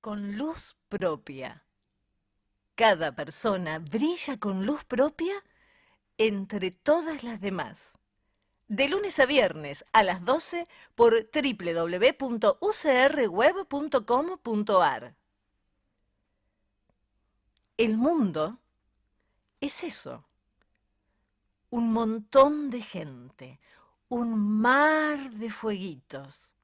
Con luz propia. Cada persona brilla con luz propia entre todas las demás. De lunes a viernes a las 12 por www.ucrweb.com.ar. El mundo es eso. Un montón de gente, un mar de fueguitos.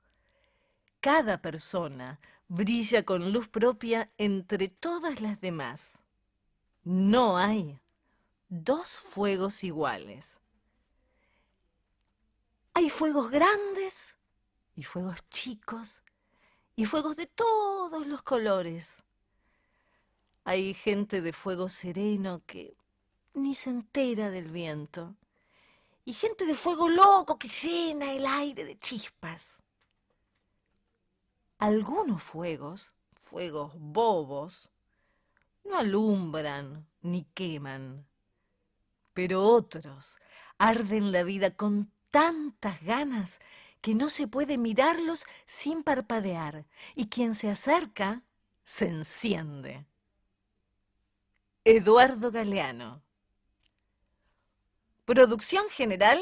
Cada persona brilla con luz propia entre todas las demás. No hay dos fuegos iguales. Hay fuegos grandes y fuegos chicos y fuegos de todos los colores. Hay gente de fuego sereno que ni se entera del viento y gente de fuego loco que llena el aire de chispas. Algunos fuegos, fuegos bobos, no alumbran ni queman, pero otros arden la vida con tantas ganas que no se puede mirarlos sin parpadear, y quien se acerca se enciende. Eduardo Galeano. Producción general,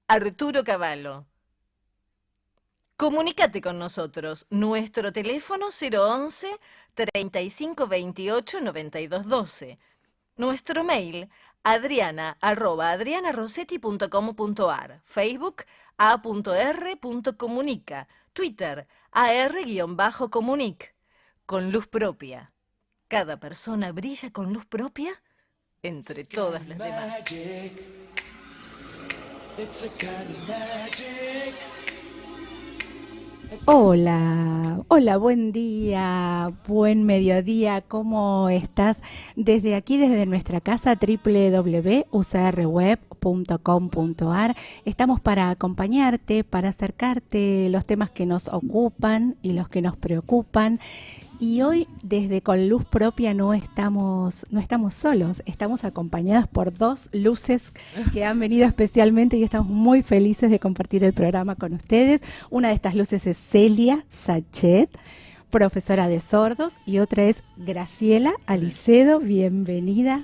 Arturo Cavallo. Comunícate con nosotros. Nuestro teléfono 011 35 28 92 12. Nuestro mail adriana@adrianarossetti.com.ar. Facebook a.r.comunica. Twitter ar-comunic. Con luz propia. Cada persona brilla con luz propia entre todas las demás. Hola, hola, buen día, buen mediodía, ¿cómo estás? Desde aquí, desde nuestra casa www.ucrweb.com.ar, estamos para acompañarte, para acercarte los temas que nos ocupan y los que nos preocupan. Y hoy desde Con Luz Propia no estamos solos, estamos acompañadas por dos luces que han venido especialmente y estamos muy felices de compartir el programa con ustedes. Una de estas luces es Celia Sachet, profesora de sordos, y otra es Graciela Alicedo. Bienvenidas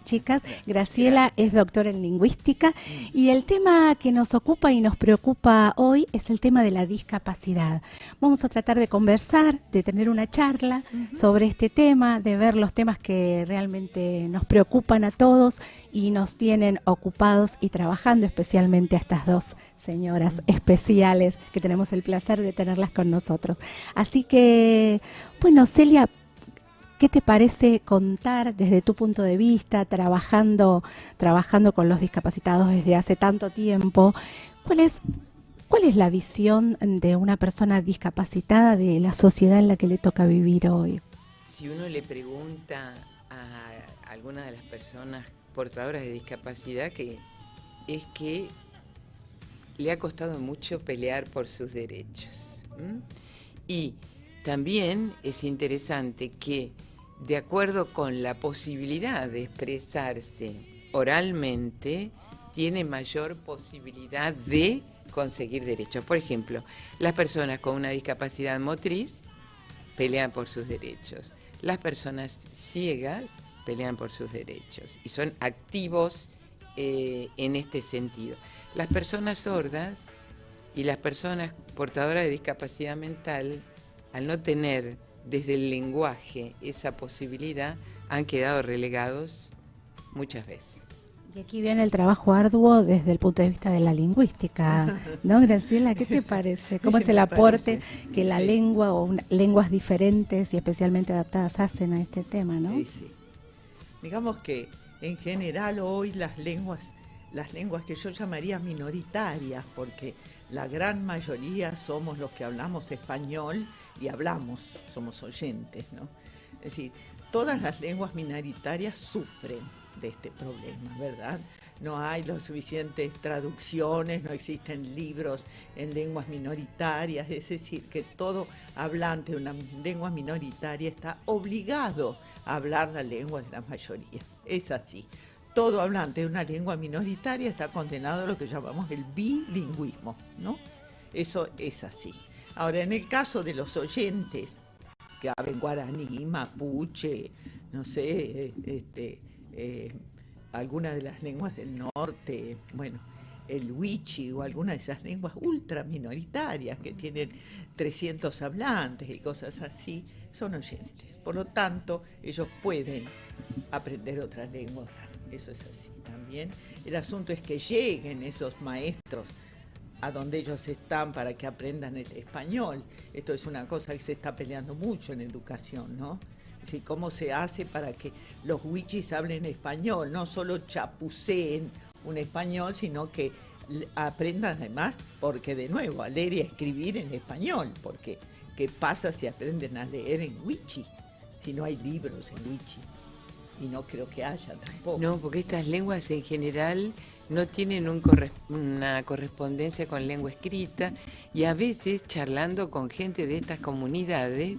chicas. Graciela es doctora en lingüística y el tema que nos ocupa y nos preocupa hoy es el tema de la discapacidad. Vamos a tratar de conversar, de tener una charla sobre este tema, de ver los temas que realmente nos preocupan a todos y nos tienen ocupados y trabajando, especialmente a estas dos señoras especiales que tenemos el placer de tenerlas con nosotros. Así que, bueno, Celia, ¿qué te parece contar desde tu punto de vista, trabajando con los discapacitados desde hace tanto tiempo? ¿Cuál es la visión de una persona discapacitada de la sociedad en la que le toca vivir hoy? Si uno le pregunta a alguna de las personas portadoras de discapacidad, que le ha costado mucho pelear por sus derechos. Y también es interesante que, de acuerdo con la posibilidad de expresarse oralmente, tiene mayor posibilidad de conseguir derechos. Por ejemplo, las personas con una discapacidad motriz pelean por sus derechos. Las personas ciegas pelean por sus derechos y son activos en este sentido. Las personas sordas y las personas portadoras de discapacidad mental, al no tener desde el lenguaje esa posibilidad, han quedado relegados muchas veces. Y aquí viene el trabajo arduo desde el punto de vista de la lingüística, ¿no, Graciela? ¿Qué te parece? ¿Cómo es el aporte que la lengua o lenguas diferentes y especialmente adaptadas hacen a este tema, ¿no? Sí. Digamos que en general hoy las lenguas que yo llamaría minoritarias, porque la gran mayoría somos los que hablamos español y somos oyentes, ¿no? Es decir, todas las lenguas minoritarias sufren de este problema, ¿verdad? No hay lo suficientes traducciones, no existen libros en lenguas minoritarias, es decir, que todo hablante de una lengua minoritaria está obligado a hablar la lengua de la mayoría. Es así. Todo hablante de una lengua minoritaria está condenado a lo que llamamos el bilingüismo, ¿no? Eso es así. Ahora, en el caso de los oyentes, que hablen guaraní, mapuche, no sé, alguna de las lenguas del norte, bueno, el wichi o alguna de esas lenguas ultra minoritarias que tienen 300 hablantes y cosas así, son oyentes. Por lo tanto, ellos pueden aprender otra lengua oral. Eso es así también. El asunto es que lleguen esos maestros a donde ellos están para que aprendan el español. Esto es una cosa que se está peleando mucho en educación, ¿no? Es decir, cómo se hace para que los wichis hablen español, no solo chapuceen un español, sino que aprendan además, porque de nuevo, a leer y a escribir en español, porque ¿qué pasa si aprenden a leer en wichi? Si no hay libros en wichi. Y no creo que haya tampoco. No, porque estas lenguas en general no tienen una correspondencia con lengua escrita, y a veces charlando con gente de estas comunidades,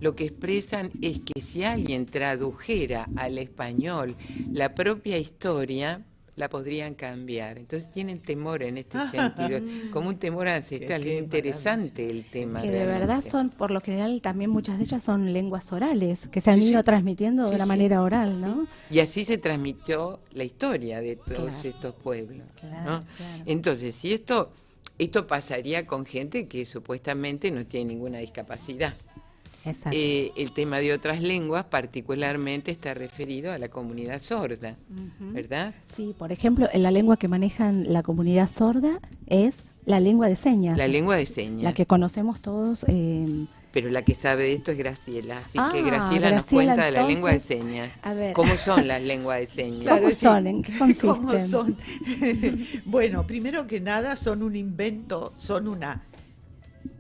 lo que expresan es que si alguien tradujera al español la propia historia, la podrían cambiar. Entonces tienen temor en este sentido, como un temor ancestral. Es interesante el tema. Que de realmente. verdad son, por lo general, también muchas de ellas son lenguas orales, que se han ido transmitiendo de una manera oral, ¿no? Y así se transmitió la historia de todos Claro. estos pueblos, Claro, ¿no? claro. Entonces, si esto pasaría con gente que supuestamente no tiene ninguna discapacidad. Exacto. El tema de otras lenguas particularmente está referido a la comunidad sorda, Ujú. ¿verdad? Sí, por ejemplo, la lengua que manejan la comunidad sorda es la lengua de señas. La lengua de señas. La que conocemos todos. Pero la que sabe de esto es Graciela, así que Ah, Graciela nos Graciela, cuenta de la lengua de entonces, señas. a ver. ¿Cómo son las lenguas de señas? ¿Cómo es son? decir, ¿En qué consisten? ¿Cómo son? Bueno, primero que nada son un invento, son una...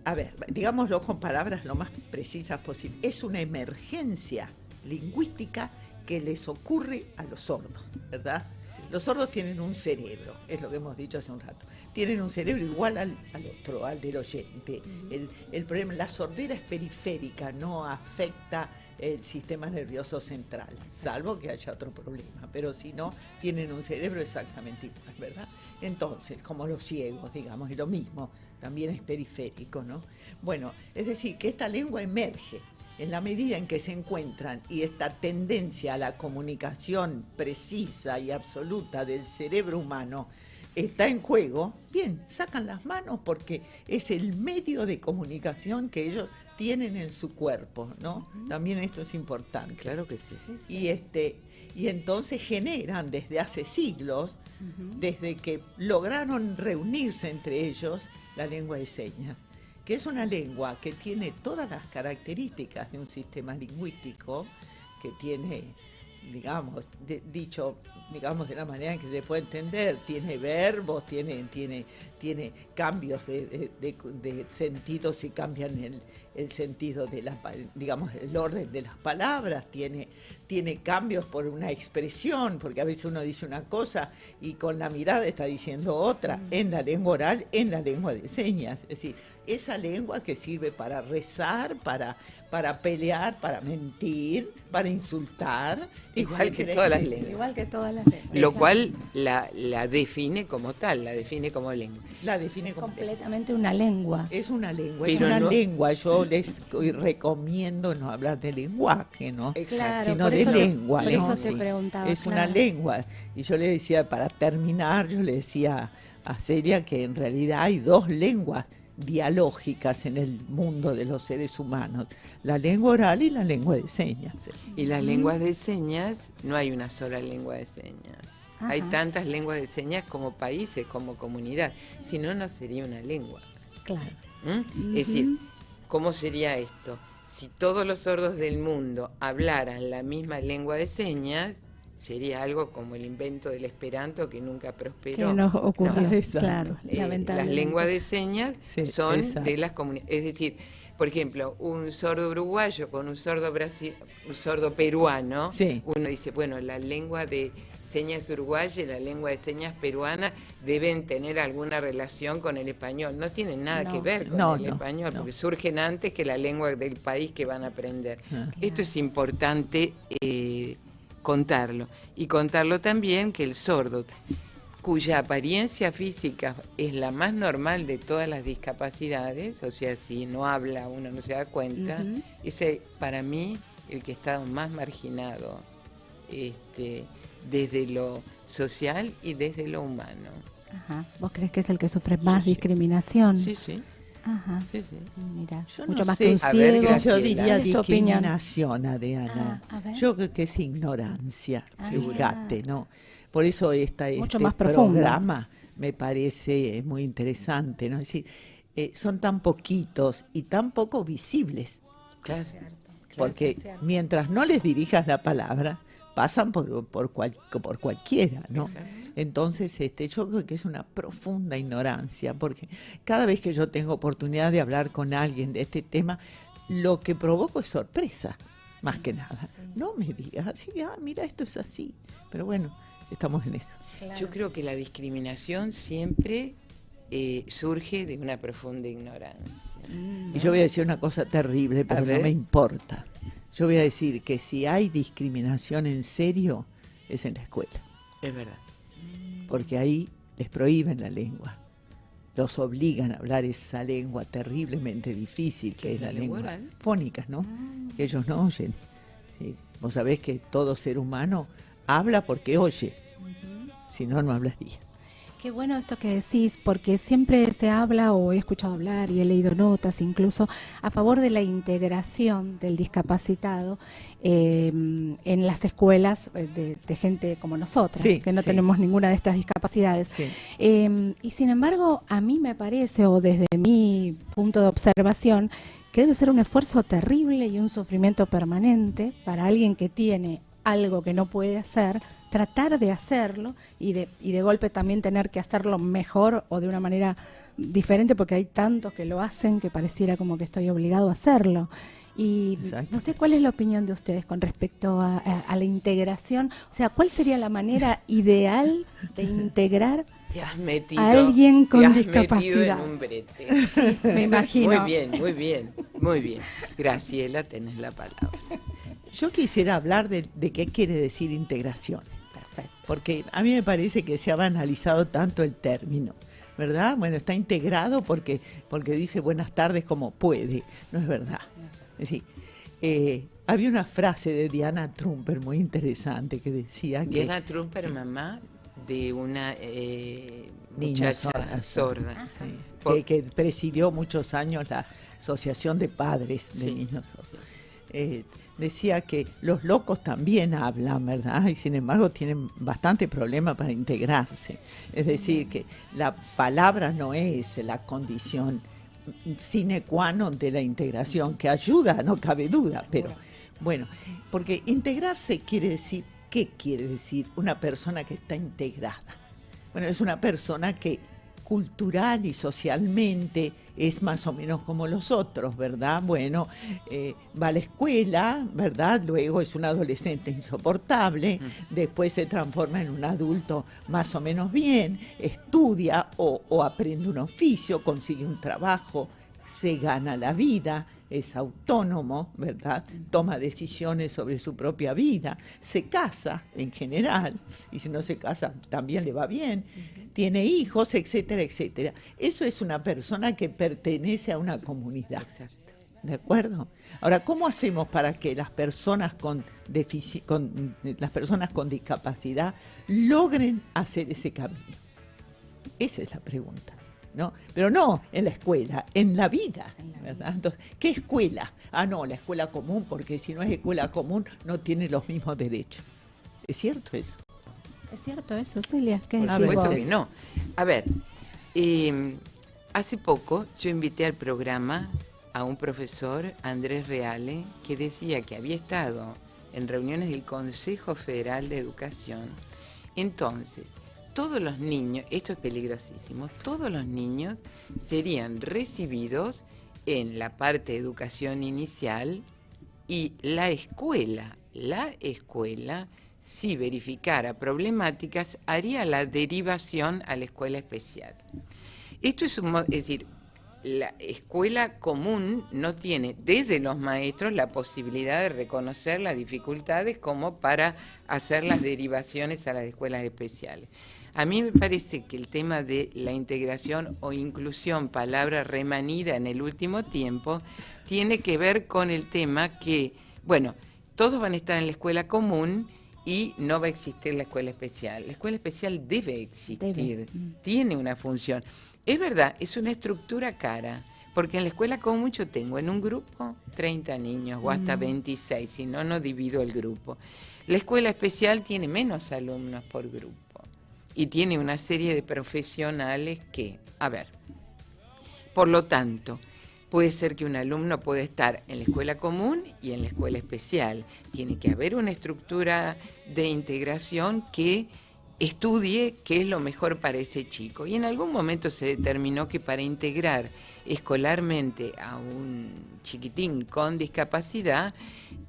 A ver, digámoslo con palabras lo más precisas posible. Es una emergencia lingüística que les ocurre a los sordos, ¿verdad? Los sordos tienen un cerebro, es lo que hemos dicho hace un rato. Tienen un cerebro igual al otro, al del oyente. El problema, la sordera es periférica, no afecta el sistema nervioso central, salvo que haya otro problema, pero si no, tienen un cerebro exactamente igual, ¿verdad? Entonces, como los ciegos, digamos, es lo mismo, también es periférico, ¿no? Bueno, es decir, que esta lengua emerge en la medida en que se encuentran y esta tendencia a la comunicación precisa y absoluta del cerebro humano está en juego, bien, sacan las manos porque es el medio de comunicación que ellos tienen en su cuerpo, ¿no? También esto es importante. Claro que sí. Y entonces generan desde hace siglos, desde que lograron reunirse entre ellos, la lengua de señas, que es una lengua que tiene todas las características de un sistema lingüístico, que tiene, digamos, dicho, digamos, de la manera en que se puede entender, tiene verbos, tiene cambios de sentido si cambian el sentido de digamos, el orden de las palabras, tiene cambios por una expresión, porque a veces uno dice una cosa y con la mirada está diciendo otra, en la lengua oral, en la lengua de señas. Es decir, esa lengua que sirve para rezar, para pelear, para mentir, para insultar. Igual que etcétera, todas las etcétera. lenguas. Igual que todas las lenguas. Lo cual la define como tal, la define como lengua. La define Completamente una lengua. Es una lengua, Pero es una no- lengua. Yo les recomiendo no hablar de lenguaje, ¿no? Claro, Sino por de eso, lengua, por ¿no? eso te Sí. preguntaba. Es una claro. lengua. Y yo le decía, para terminar, yo le decía a Celia que en realidad hay dos lenguas dialógicas en el mundo de los seres humanos, la lengua oral y la lengua de señas. Y las lenguas de señas, no hay una sola lengua de señas. Hay Ajá. tantas lenguas de señas como países, como comunidad. Si no, no sería una lengua. Claro. ¿Mm? Es decir, ¿cómo sería esto? Si todos los sordos del mundo hablaran la misma lengua de señas, sería algo como el invento del esperanto que nunca prosperó. Que nos ocurrió, No, exacto. claro, Las lamentablemente. lenguas de señas Sí, son exacto. de las comunidades. Es decir, por ejemplo, un sordo uruguayo con un sordo un sordo peruano, Sí. uno dice, bueno, la lengua de señas uruguaya y la lengua de señas peruana deben tener alguna relación con el español. No tienen nada No. que ver con No, el no, español, no. porque surgen antes que la lengua del país que van a aprender. Ah. Esto es importante contarlo. Y contarlo también que el sordo cuya apariencia física es la más normal de todas las discapacidades, o sea, si no habla uno no se da cuenta, ese para mí el que está más marginado, desde lo social y desde lo humano. Ajá. ¿Vos crees que es el que sufre más discriminación? Sí, sí. Ajá. Sí, sí. Mira, Yo mucho no más sé. que un A ver, ciego. Graciela. Yo diría ¿Cuál es tu opinión? discriminación, Adriana. A ver. Yo creo que es ignorancia, Ah. fíjate, ¿no? Por eso Mucho este más profundo. programa me parece muy interesante, ¿no? Es decir, son tan poquitos y tan poco visibles, Claro. porque mientras no les dirijas la palabra, pasan por cualquiera, ¿no? Exacto. Entonces, yo creo que es una profunda ignorancia, porque cada vez que yo tengo oportunidad de hablar con alguien de este tema, lo que provoco es sorpresa, más que nada. No me digas así, mira, esto es así. Pero bueno, estamos en eso. Claro. Yo creo que la discriminación siempre surge de una profunda ignorancia. Y yo voy a decir una cosa terrible, pero no ver. me importa. Yo voy a decir que si hay discriminación en serio, es en la escuela. Es verdad. Porque ahí les prohíben la lengua, los obligan a hablar esa lengua terriblemente difícil que es la lengua oral? fónica, ¿no? Que ellos no oyen. Sí. Vos sabés que todo ser humano habla porque oye, si no, no hablaría. Qué bueno esto que decís, porque siempre se habla, o he escuchado hablar y he leído notas incluso, a favor de la integración del discapacitado en las escuelas de gente como nosotras, Sí, que no sí. tenemos ninguna de estas discapacidades. Sí. Y sin embargo, a mí me parece, o desde mi punto de observación, que debe ser un esfuerzo terrible y un sufrimiento permanente para alguien que tiene algo que no puede hacer, tratar de hacerlo y de golpe también tener que hacerlo mejor o de una manera diferente, porque hay tantos que lo hacen que pareciera como que estoy obligado a hacerlo. Y Exacto. no sé cuál es la opinión de ustedes con respecto a la integración, o sea, ¿cuál sería la manera ideal de integrar Te has metido, a alguien con te has discapacidad? metido en un brete. Sí, me imagino. Muy bien, muy bien, muy bien. Graciela, tenés la palabra. Yo quisiera hablar de qué quiere decir integración. Perfecto. Porque a mí me parece que se ha banalizado tanto el término, ¿verdad? Bueno, está integrado porque dice buenas tardes como puede, no es verdad. Es decir, había una frase de Diana Trumper muy interesante que decía que... Diana Trumper, mamá de una Niña muchacha sorda. sí, Por- que presidió muchos años la Asociación de Padres de Sí, Niños Sordos. Decía que los locos también hablan, ¿verdad? Y sin embargo tienen bastante problema para integrarse. Es decir, que la palabra no es la condición sine qua non de la integración, que ayuda, no cabe duda, pero bueno, porque integrarse quiere decir, ¿qué quiere decir una persona que está integrada? Bueno, es una persona que cultural y socialmente es más o menos como los otros, ¿verdad? Bueno, va a la escuela, ¿verdad? Luego es un adolescente insoportable, después se transforma en un adulto más o menos bien, estudia o aprende un oficio, consigue un trabajo, se gana la vida, es autónomo, ¿verdad? Toma decisiones sobre su propia vida, se casa en general, y si no se casa también le va bien, tiene hijos, etcétera, etcétera. Eso es una persona que pertenece a una comunidad. Exacto. ¿De acuerdo? Ahora, ¿cómo hacemos para que las personas las personas con discapacidad logren hacer ese camino? Esa es la pregunta, ¿no? Pero no en la escuela, en la vida, ¿verdad? Entonces, ¿qué escuela? Ah, no, la escuela común, porque si no es escuela común no tiene los mismos derechos. ¿Es cierto eso? ¿Es cierto eso, Celia? ¿Qué Por decís supuesto vos? que no. A ver, hace poco yo invité al programa a un profesor, Andrés Reale, que decía que había estado en reuniones del Consejo Federal de Educación. Entonces, todos los niños, esto es peligrosísimo, todos los niños serían recibidos en la parte de educación inicial y la escuela, si verificara problemáticas, haría la derivación a la escuela especial. Esto es es decir, la escuela común no tiene desde los maestros la posibilidad de reconocer las dificultades como para hacer las derivaciones a las escuelas especiales. A mí me parece que el tema de la integración o inclusión, palabra remanida en el último tiempo, tiene que ver con el tema que, bueno, todos van a estar en la escuela común y no va a existir la escuela especial. La escuela especial debe existir, tiene una función. Es verdad, es una estructura cara, porque en la escuela común yo tengo en un grupo 30 niños o hasta 26, si no, no divido el grupo. La escuela especial tiene menos alumnos por grupo y tiene una serie de profesionales que, a ver, por lo tanto, puede ser que un alumno pueda estar en la escuela común y en la escuela especial. Tiene que haber una estructura de integración que estudie qué es lo mejor para ese chico. Y en algún momento se determinó que para integrar escolarmente a un chiquitín con discapacidad,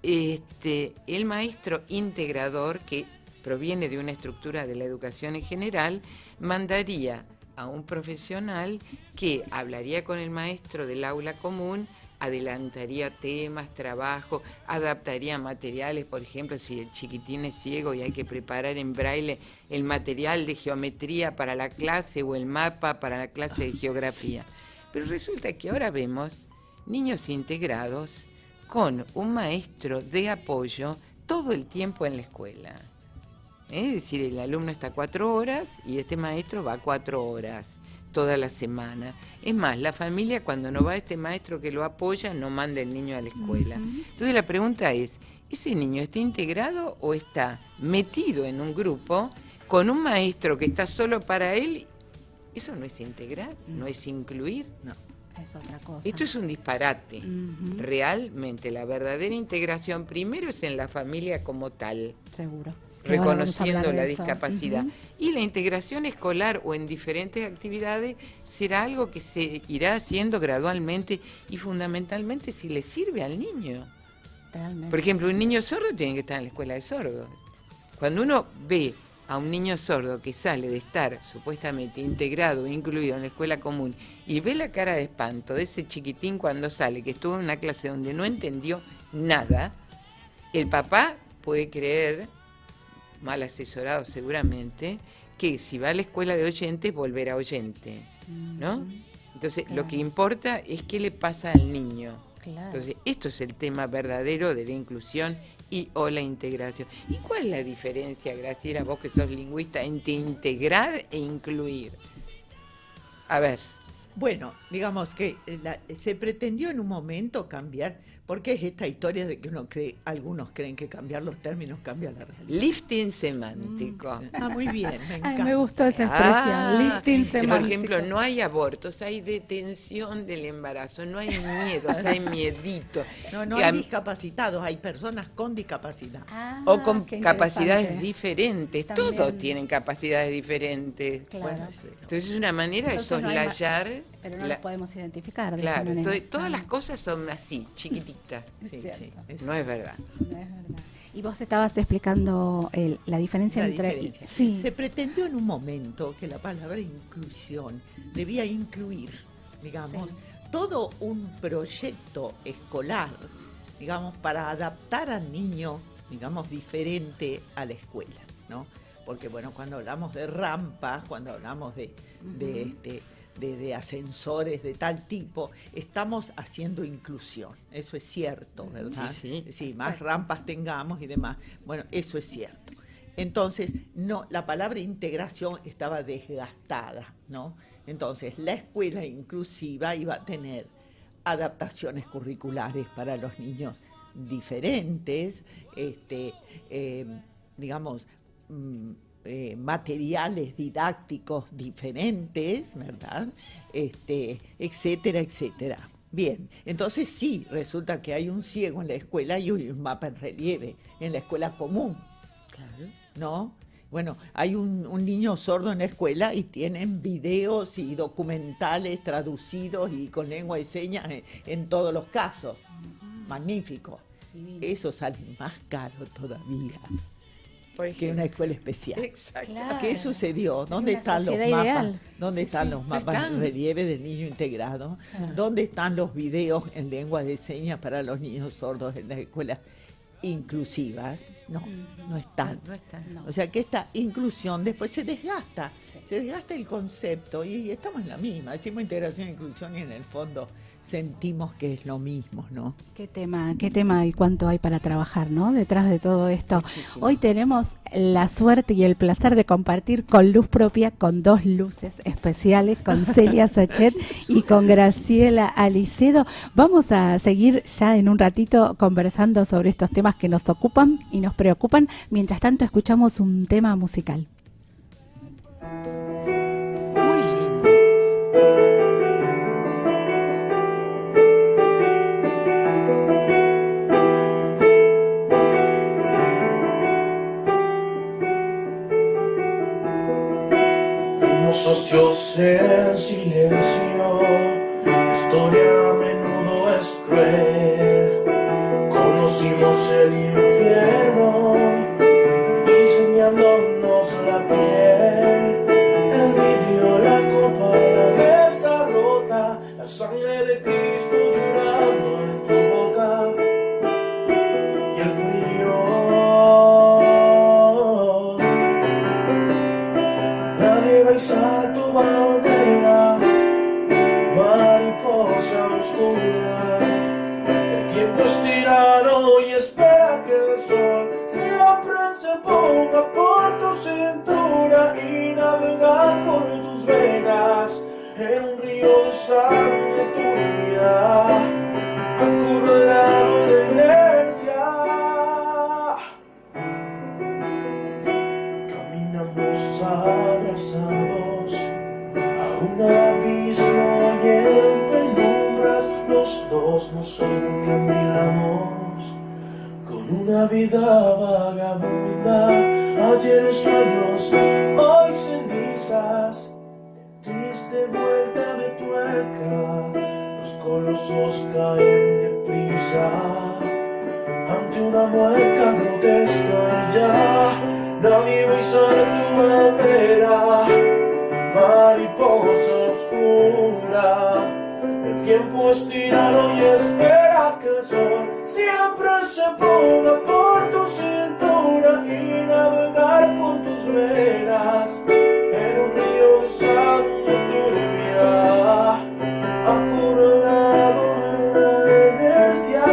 el maestro integrador, que proviene de una estructura de la educación en general, mandaría a un profesional que hablaría con el maestro del aula común, adelantaría temas, trabajo, adaptaría materiales, por ejemplo, si el chiquitín es ciego y hay que preparar en braille el material de geometría para la clase o el mapa para la clase de geografía. Pero resulta que ahora vemos niños integrados con un maestro de apoyo todo el tiempo en la escuela. Es decir, el alumno está 4 horas y este maestro va 4 horas toda la semana. Es más, la familia cuando no va este maestro que lo apoya no manda el niño a la escuela. Entonces la pregunta es, ¿ese niño está integrado o está metido en un grupo con un maestro que está solo para él? Eso no es integrar, no es incluir. No, es otra cosa. Esto es un disparate. Realmente la verdadera integración primero es en la familia como tal. Seguro. Reconociendo la discapacidad. Y la integración escolar o en diferentes actividades será algo que se irá haciendo gradualmente y fundamentalmente si le sirve al niño. Realmente. Por ejemplo, un niño sordo tiene que estar en la escuela de sordos. Cuando uno ve a un niño sordo que sale de estar supuestamente integrado, incluido en la escuela común, y ve la cara de espanto de ese chiquitín cuando sale, que estuvo en una clase donde no entendió nada, el papá puede creer, mal asesorado seguramente, que si va a la escuela de oyentes, volverá oyente, ¿no? Entonces, lo que importa es qué le pasa al niño. Claro. Entonces, esto es el tema verdadero de la inclusión y o la integración. ¿Y cuál es la diferencia, Graciela, vos que sos lingüista, entre integrar e incluir? A ver. Bueno, digamos que se pretendió en un momento cambiar, porque es esta historia de que algunos creen que cambiar los términos cambia la realidad. Lifting semántico. Muy bien, me encanta. Me gustó esa expresión, lifting semántico. Por ejemplo, no hay abortos, hay detención del embarazo, no hay miedos, hay miedito. No hay discapacitados, hay personas con discapacidad. O con capacidades diferentes, También. todos tienen capacidades diferentes. Claro. Bueno, Entonces es una manera Entonces de no hay soslayar. Pero no los podemos identificar de Claro, esa manera. todas las cosas son así, chiquititas. Sí, Cierto. No es verdad. No es verdad. Y vos estabas explicando la diferencia La entre... diferencia. Sí. Se pretendió en un momento que la palabra inclusión debía incluir, digamos, todo un proyecto escolar, digamos, para adaptar al niño, digamos, diferente a la escuela, ¿no? Porque, bueno, cuando hablamos de rampas, cuando hablamos de ascensores de tal tipo, estamos haciendo inclusión, eso es cierto, ¿verdad? Sí, más rampas tengamos y demás, bueno, eso es cierto. Entonces, no, la palabra integración estaba desgastada, ¿no? Entonces, la escuela inclusiva iba a tener adaptaciones curriculares para los niños diferentes, digamos, materiales didácticos diferentes, ¿verdad? Etcétera, etcétera. Bien, entonces sí, resulta que hay un ciego en la escuela y un mapa en relieve en la escuela común. Claro. ¿No? Bueno, hay un niño sordo en la escuela y tienen videos y documentales traducidos y con lengua de señas en todos los casos. Magnífico. Eso sale más caro todavía que una escuela especial. Exacto. Claro. ¿Qué sucedió? ¿Dónde están los sociedad mapas? ideal. ¿Dónde están los mapas en relieve del niño integrado? ¿Dónde están los videos en lengua de señas para los niños sordos en las escuelas inclusivas, no están. No están. No. O sea que esta inclusión después se desgasta, Sí. se desgasta el concepto y estamos en la misma, decimos integración e inclusión y en el fondo sentimos que es lo mismo, ¿no? Qué tema y cuánto hay para trabajar, ¿no? Detrás de todo esto. Muchísimo. Hoy tenemos la suerte y el placer de compartir con luz propia, con dos luces especiales, con Celia Sachet y con Graciela Alicedo. Vamos a seguir ya en un ratito conversando sobre estos temas que nos ocupan y nos preocupan. Mientras tanto, escuchamos un tema musical. Muy lindo. Fuimos socios en silencio, la historia a menudo es cruel. Conocimos el infierno, diseñándonos la piel. El vidrio, la copa, la mesa rota, la sangre de Cristo llorando en tu boca. Y el frío. Nadie va a izar tu bandera, mariposa oscura. El tiempo es tirano y espera que el sol siempre se ponga por tu cintura y navegar por tus venas en un río de sangre tuya, acorralado de inercia. Caminamos abrazados a un abismo y en penumbras los dos nos encandilamos con una vida vagabunda. Ayer sueños, hoy cenizas, triste vuelta de tuerca. Los colosos caen deprisa ante una mueca grotesca y ya nadie va a izar tu bandera, mariposa oscura. El tiempo es tirano y espera que el sol siempre se ponga por tu cintura y navegar por tus venas en un río de sangre turbia, acorralado de la inercia.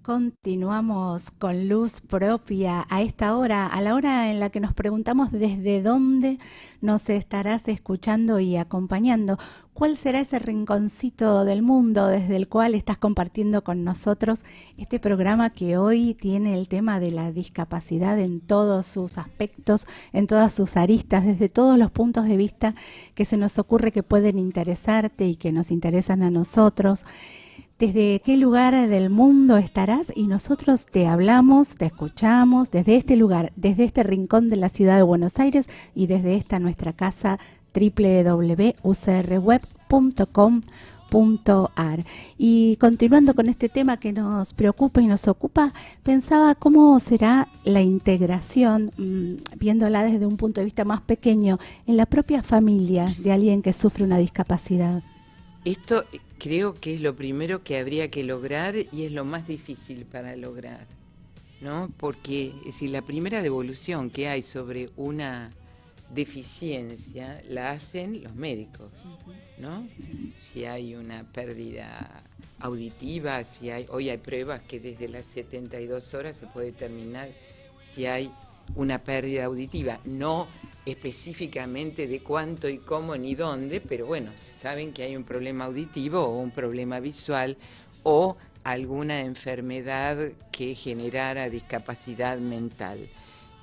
Continuamos con luz propia a esta hora, a la hora en la que nos preguntamos desde dónde nos estarás escuchando y acompañando. ¿Cuál será ese rinconcito del mundo desde el cual estás compartiendo con nosotros este programa que hoy tiene el tema de la discapacidad en todos sus aspectos, en todas sus aristas, desde todos los puntos de vista que se nos ocurre que pueden interesarte y que nos interesan a nosotros? ¿Desde qué lugar del mundo estarás? Y nosotros te hablamos, te escuchamos desde este lugar, desde este rincón de la ciudad de Buenos Aires y desde esta nuestra casa www.ucrweb.com.ar. Y continuando con este tema que nos preocupa y nos ocupa, pensaba cómo será la integración, viéndola desde un punto de vista más pequeño, en la propia familia de alguien que sufre una discapacidad. Esto creo que es lo primero que habría que lograr y es lo más difícil para lograr, ¿no? Porque si la primera devolución que hay sobre una deficiencia la hacen los médicos, ¿no? Si hay una pérdida auditiva, hoy hay pruebas que desde las 72 horas se puede determinar si hay una pérdida auditiva, no específicamente de cuánto y cómo ni dónde, pero bueno, saben que hay un problema auditivo o un problema visual o alguna enfermedad que generara discapacidad mental.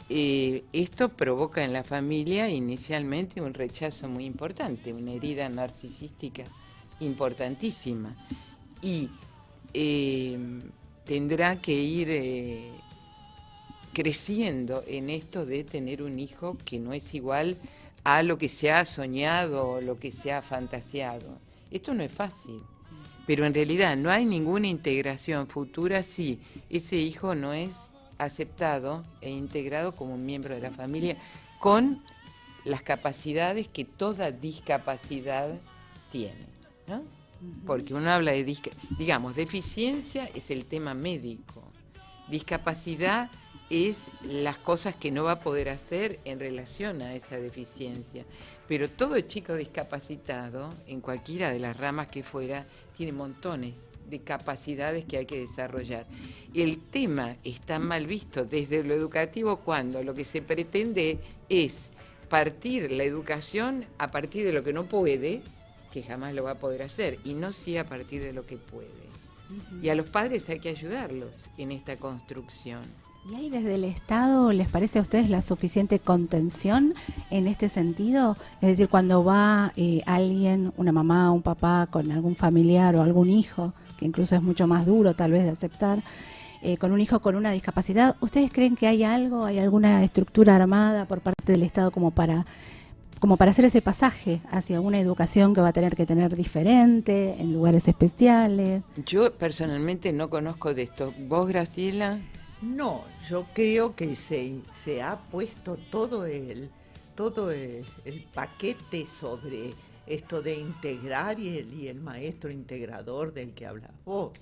Esto provoca en la familia inicialmente un rechazo muy importante, una herida narcisística importantísima y tendrá que ir creciendo en esto de tener un hijo que no es igual a lo que se ha soñado, lo que se ha fantaseado. Esto no es fácil, pero en realidad no hay ninguna integración futura si ese hijo no es aceptado e integrado como un miembro de la familia con las capacidades que toda discapacidad tiene, ¿no? Porque uno habla de, digamos, deficiencia es el tema médico, discapacidad es las cosas que no va a poder hacer en relación a esa deficiencia. Pero todo chico discapacitado, en cualquiera de las ramas que fuera, tiene montones de capacidades que hay que desarrollar. El tema está mal visto desde lo educativo cuando lo que se pretende es partir la educación a partir de lo que no puede, que jamás lo va a poder hacer, y no sí a partir de lo que puede. Y a los padres hay que ayudarlos en esta construcción. ¿Y hay desde el Estado, les parece a ustedes, la suficiente contención en este sentido? Es decir, cuando va alguien, una mamá, un papá, con algún familiar o algún hijo, que incluso es mucho más duro tal vez de aceptar, con un hijo con una discapacidad, ¿ustedes creen que hay algo, hay alguna estructura armada por parte del Estado como para hacer ese pasaje hacia una educación que va a tener que tener diferente, en lugares especiales? Yo personalmente no conozco de esto. ¿Vos, Graciela? No, yo creo que se ha puesto todo el paquete sobre esto de integrar y el maestro integrador del que hablas vos.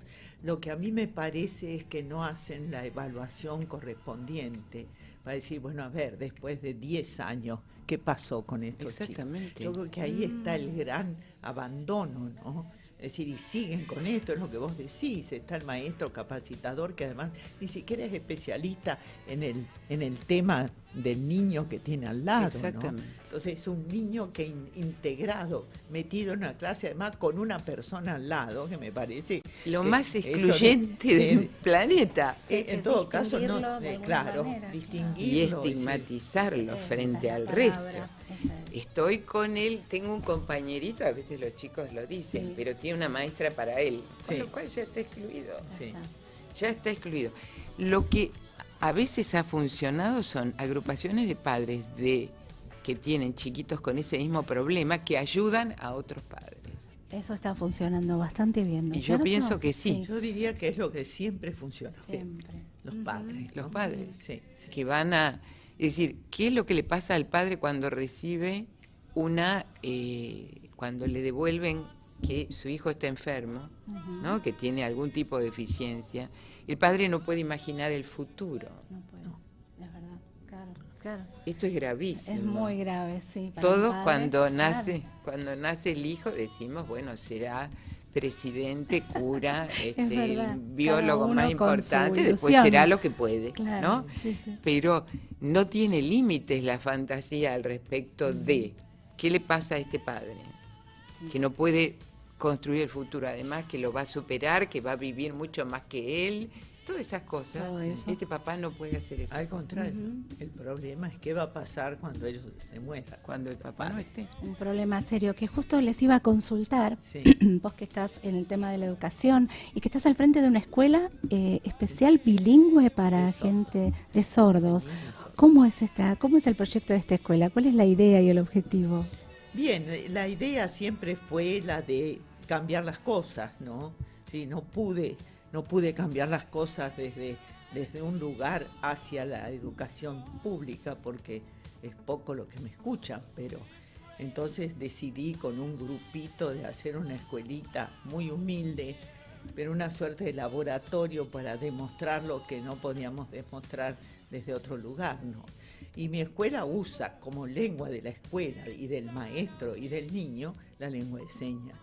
Lo que a mí me parece es que no hacen la evaluación correspondiente. Va a decir, bueno, a ver, después de 10 años, ¿qué pasó con estos chicos? Exactamente. Yo creo que ahí está el gran abandono, ¿no? Es decir, y siguen con esto, es lo que vos decís, está el maestro capacitador que además ni siquiera es especialista en el tema del niño que tiene al lado, Exactamente. ¿no? Entonces es un niño que integrado, metido en una clase, además con una persona al lado, que me parece lo que más eso excluyente del planeta. en todo caso, no, distinguirlo de alguna claro, manera, distinguirlo. Y estigmatizarlo Esa frente es la al palabra, resto. esa es. Estoy con él, tengo un compañerito, a veces los chicos lo dicen, Sí. pero tiene una maestra para él, con Sí. lo cual ya está excluido. Sí. Ya está excluido. Lo que a veces ha funcionado son agrupaciones de padres que tienen chiquitos con ese mismo problema que ayudan a otros padres. Eso está funcionando bastante bien, ¿no Y es yo cierto? pienso que sí. Yo diría que es lo que siempre funciona. Siempre. Los padres. Los ¿no? padres. Sí, sí. Que van a... Es decir, ¿qué es lo que le pasa al padre cuando recibe cuando le devuelven que su hijo está enfermo, ¿no? Que tiene algún tipo de deficiencia? El padre no puede imaginar el futuro. No puedo, es verdad, claro, claro. Esto es gravísimo. Es muy grave, sí. para un Todos padre, cuando claro. nace el hijo decimos, bueno, será presidente, cura, verdad, el biólogo cada uno más con importante, su después ilusión. será lo que puede, Claro, ¿no? sí, sí. Pero no tiene límites la fantasía al respecto de qué le pasa a este padre, que no puede construir el futuro, además que lo va a superar, que va a vivir mucho más que él, todas esas cosas. Todo eso. Este papá no puede hacer eso. Al contrario, el problema es qué va a pasar cuando ellos se mueran. Cuando el papá no esté. Un problema serio que justo les iba a consultar, Sí. vos que estás en el tema de la educación y que estás al frente de una escuela especial bilingüe para De sordos. gente de sordos. ¿Cómo es el proyecto de esta escuela? ¿Cuál es la idea y el objetivo? Bien, la idea siempre fue la de cambiar las cosas, ¿no? Sí, no pude cambiar las cosas desde un lugar hacia la educación pública porque es poco lo que me escuchan, pero entonces decidí con un grupito de hacer una escuelita muy humilde, pero una suerte de laboratorio para demostrar lo que no podíamos demostrar desde otro lugar, ¿no? Y mi escuela usa como lengua de la escuela y del maestro y del niño la lengua de señas.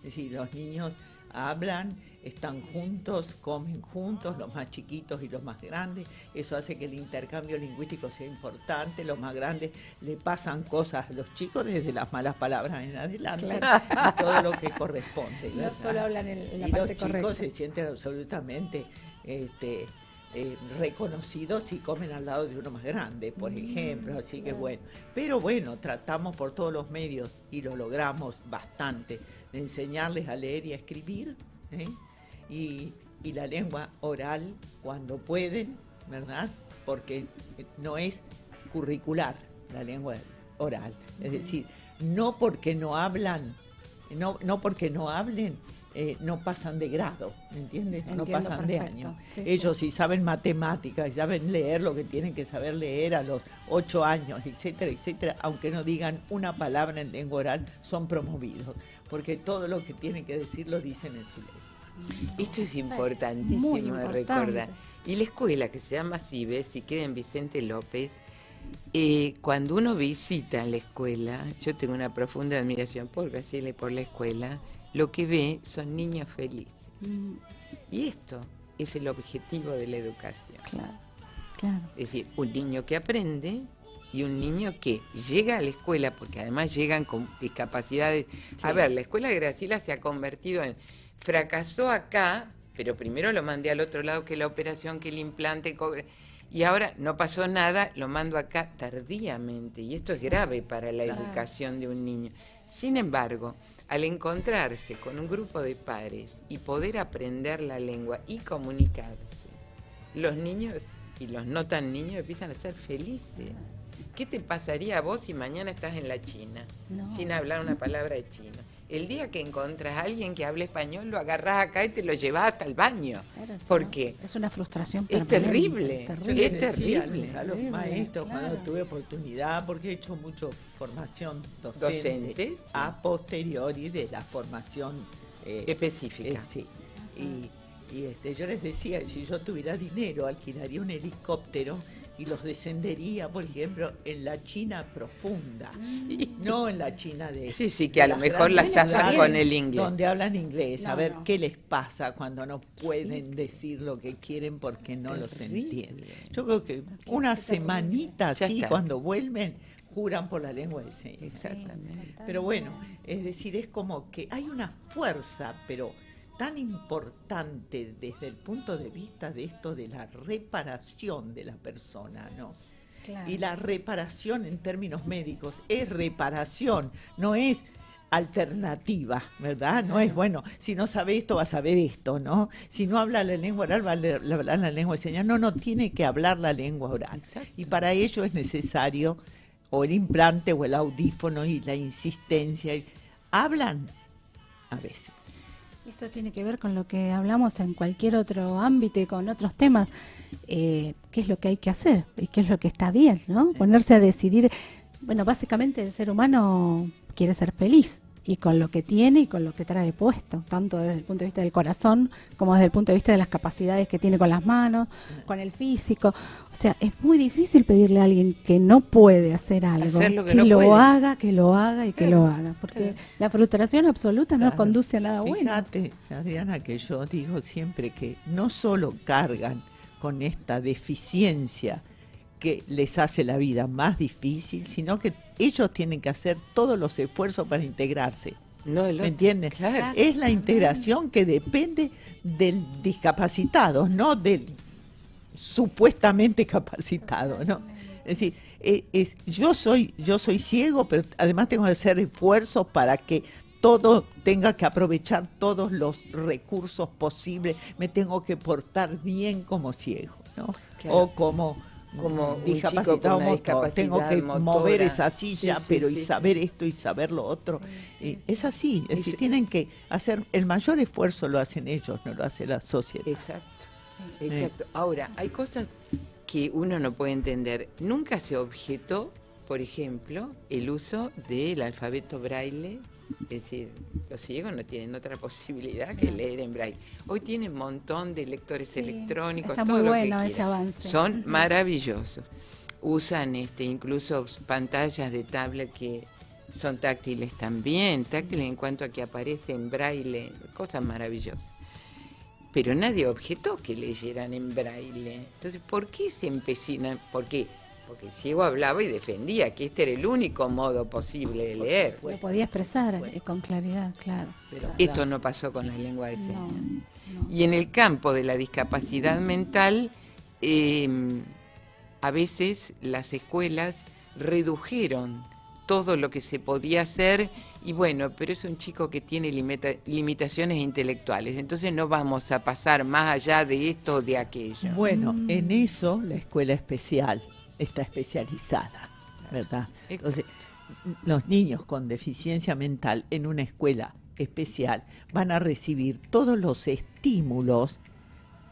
Es decir, los niños hablan, están juntos, comen juntos, los más chiquitos y los más grandes. Eso hace que el intercambio lingüístico sea importante. Los más grandes le pasan cosas a los chicos desde las malas palabras en adelante y todo lo que corresponde. No ¿verdad? solo hablan en la Y parte los chicos correcta. se sienten absolutamente reconocidos si comen al lado de uno más grande, por ejemplo, así que bueno. Pero bueno, tratamos por todos los medios y lo logramos bastante, de enseñarles a leer y a escribir, ¿eh? y la lengua oral cuando pueden, ¿verdad? Porque no es curricular la lengua oral. Es decir, no porque no hablan, no porque no hablen, no pasan de grado, ¿me entiendes? No Entiendo, pasan de perfecto. año. Sí, Ellos si saben matemáticas, si saben leer lo que tienen que saber leer a los 8 años, etcétera, etcétera, aunque no digan una palabra en lengua oral, son promovidos, porque todo lo que tienen que decir lo dicen en su lengua. Esto es Muy importantísimo de importante. recordar. Y la escuela que se llama Cibes y queda en Vicente López, cuando uno visita la escuela, yo tengo una profunda admiración por Graciela y por la escuela, lo que ve son niños felices. Mm, Y esto es el objetivo de la educación. claro, claro. Es decir, un niño que aprende y un niño que llega a la escuela, porque además llegan con discapacidades. A ver, la escuela de Graciela se ha convertido en, fracasó acá, pero primero lo mandé al otro lado, que la operación, que el implante, y ahora no pasó nada, lo mando acá tardíamente, y esto es grave para la Claro. educación de un niño. Sin embargo, al encontrarse con un grupo de padres y poder aprender la lengua y comunicarse, los niños y los no tan niños empiezan a ser felices. ¿Qué te pasaría a vos si mañana estás en la China, No. sin hablar una palabra de chino? El día que encontrás a alguien que hable español, lo agarrás acá y te lo llevás hasta el baño. Claro, sí, ¿Por ¿no? qué? Es una frustración Es permanente, terrible. Yo terrible. les Es decía terrible. a los Terrible, maestros claro. cuando tuve oportunidad, porque he hecho mucho formación Docente, sí. a posteriori de la formación Específica. sí. Y yo les decía, si yo tuviera dinero, alquilaría un helicóptero y los descendería, por ejemplo, en la China profunda, no en la China de... Sí, sí, que a de lo las mejor la grandes zafan ciudades con el inglés. Donde hablan inglés, a No, ver no. qué les pasa cuando no pueden decir lo que quieren porque no los Terrible. entienden. Yo creo que una qué terrible. semanita Ya así, está. cuando vuelven, juran por la lengua de señas. Exactamente. Pero bueno, es decir, es como que hay una fuerza, pero tan importante desde el punto de vista de esto de la reparación de la persona, ¿no? Claro. Y la reparación en términos médicos es reparación, no es alternativa, ¿verdad? No es, bueno, si no sabe esto, va a saber esto, ¿no? Si no habla la lengua oral, va a hablar la lengua de señas. No, tiene que hablar la lengua oral. Exacto. Y para ello es necesario o el implante o el audífono y la insistencia. Hablan a veces. Esto tiene que ver con lo que hablamos en cualquier otro ámbito y con otros temas. ¿Qué es lo que hay que hacer? ¿Y qué es lo que está bien? ¿No? Ponerse a decidir. Bueno, básicamente el ser humano quiere ser feliz. Y con lo que tiene y con lo que trae puesto. Tanto desde el punto de vista del corazón como desde el punto de vista de las capacidades que tiene con las manos, con el físico. O sea, es muy difícil pedirle a alguien que no puede hacer algo. Hacer lo que que no lo puede. haga, que lo haga y que Claro, lo haga. Porque claro. la frustración absoluta no Claro. conduce a nada bueno. Fíjate, Adriana, que yo digo siempre que no solo cargan con esta deficiencia que les hace la vida más difícil, sino que ellos tienen que hacer todos los esfuerzos para integrarse. No, ¿Me entiendes? Claro. Es la integración que depende del discapacitado, no del supuestamente capacitado, ¿no? Es decir, yo soy ciego, pero además tengo que hacer esfuerzos para que todo tenga que aprovechar todos los recursos posibles. Me tengo que portar bien como ciego, ¿no? Claro. O como un discapacitado chico con una motor. Tengo que discapacidad mover motora. esa silla, Sí, sí, pero sí. y saber esto y saber lo otro. Es así, es decir, tienen que hacer el mayor esfuerzo, lo hacen ellos, no lo hace la sociedad. Exacto. Exacto. Ahora, hay cosas que uno no puede entender. Nunca se objetó, por ejemplo, el uso del alfabeto braille. Es decir, los ciegos no tienen otra posibilidad que leer en braille. Hoy tienen un montón de lectores Sí, electrónicos, está todo muy lo que bueno ese quieran. avance. Son Ujú. maravillosos. Usan incluso pantallas de tablet que son táctiles también, táctiles en cuanto a que aparece en braille, cosas maravillosas. Pero nadie objetó que leyeran en braille. Entonces, ¿por qué se empecinan? ¿Por qué? Porque el ciego hablaba y defendía que este era el único modo posible de leer. Lo podía expresar con claridad, claro. Pero, Esto no pasó con la lengua de señas. No. Y en el campo de la discapacidad mental, a veces las escuelas redujeron todo lo que se podía hacer y bueno, pero es un chico que tiene limitaciones intelectuales, entonces no vamos a pasar más allá de esto o de aquello. Bueno, en eso la escuela especial está especializada. ¿verdad? Entonces, los niños con deficiencia mental en una escuela especial van a recibir todos los estímulos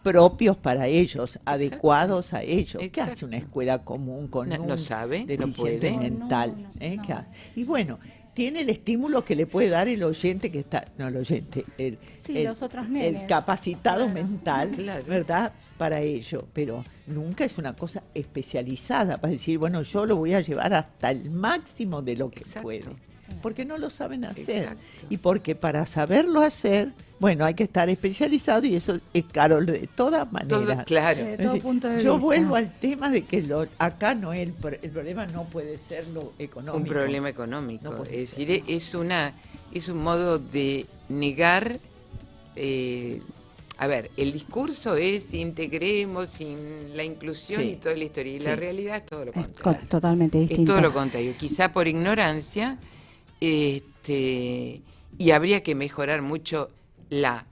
propios para ellos, adecuados a ellos. ¿Qué hace una escuela común con un no sabe, deficiente no puede. mental? No. ¿Qué hace? Y bueno, tiene el estímulo que le puede dar el oyente que está, no el oyente, los otros nenes. el capacitado Claro. mental, Claro. ¿verdad? Para ello, pero nunca es una cosa especializada para decir, bueno, yo lo voy a llevar hasta el máximo de lo que Exacto. puede. Porque no lo saben hacer. Exacto. Y porque para saberlo hacer, bueno, hay que estar especializado y eso es caro de todas maneras. Todo, claro. De Es todo decir, punto de yo vista. vuelvo al tema de que acá no es el problema no puede ser lo económico. Un problema económico. No puede Es ser. decir, es un modo de negar. A ver, el discurso es integremos sin la inclusión Sí, y toda la historia. Y sí. la realidad es todo lo Es contrario. totalmente Es distinto. todo lo contrario. Quizá por ignorancia, y habría que mejorar mucho la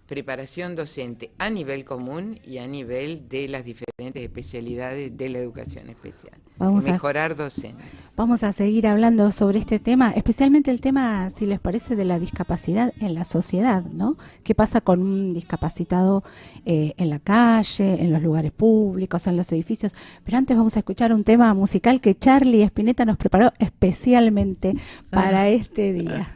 preparación docente a nivel común y a nivel de las diferentes especialidades de la educación especial. Vamos a- Mejorar docente. Vamos a seguir hablando sobre este tema, especialmente el tema, si les parece, de la discapacidad en la sociedad, ¿no? ¿Qué pasa con un discapacitado en la calle, en los lugares públicos, en los edificios? Pero antes vamos a escuchar un tema musical que Charlie Spinetta nos preparó especialmente para este día.